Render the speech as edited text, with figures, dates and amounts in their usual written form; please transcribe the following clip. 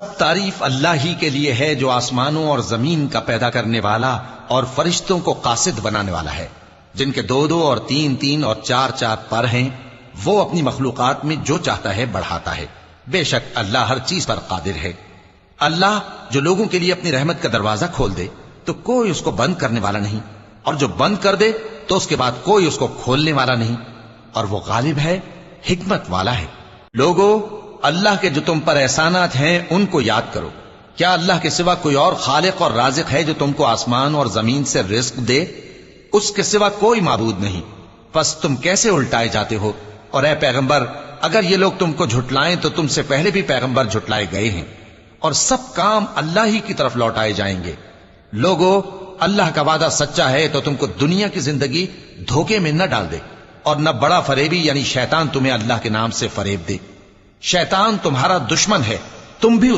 تعریف اللہ ہی کے لیے ہے جو آسمانوں اور زمین کا پیدا کرنے والا اور فرشتوں کو قاصد بنانے والا ہے، جن کے 2 2 اور 3 3 اور 4 4 پر ہیں۔ وہ اپنی مخلوقات میں جو چاہتا ہے بڑھاتا ہے، بے شک اللہ ہر چیز پر قادر ہے۔ اللہ جو لوگوں کے لیے اپنی رحمت کا دروازہ کھول دے تو کوئی اس کو بند کرنے والا نہیں، اور جو بند کر دے تو اس کے بعد کوئی اس کو کھولنے والا نہیں، اور وہ غالب ہے، حکمت والا ہے۔ لوگو، اللہ کے جو تم پر احسانات ہیں ان کو یاد کرو۔ کیا اللہ کے سوا کوئی اور خالق اور رازق ہے جو تم کو آسمان اور زمین سے رزق دے؟ اس کے سوا کوئی معبود نہیں، پس تم کیسے الٹائے جاتے ہو؟ اور اے پیغمبر، اگر یہ لوگ تم کو جھٹلائیں تو تم سے پہلے بھی پیغمبر جھٹلائے گئے ہیں، اور سب کام اللہ ہی کی طرف لوٹائے جائیں گے۔ لوگو، اللہ کا وعدہ سچا ہے تو تم کو دنیا کی زندگی دھوکے میں نہ ڈال دے، اور نہ بڑا فریبی یعنی شیطان تمہیں اللہ کے نام سے فریب دے۔ شیطان تمہارا دشمن ہے، تم بھی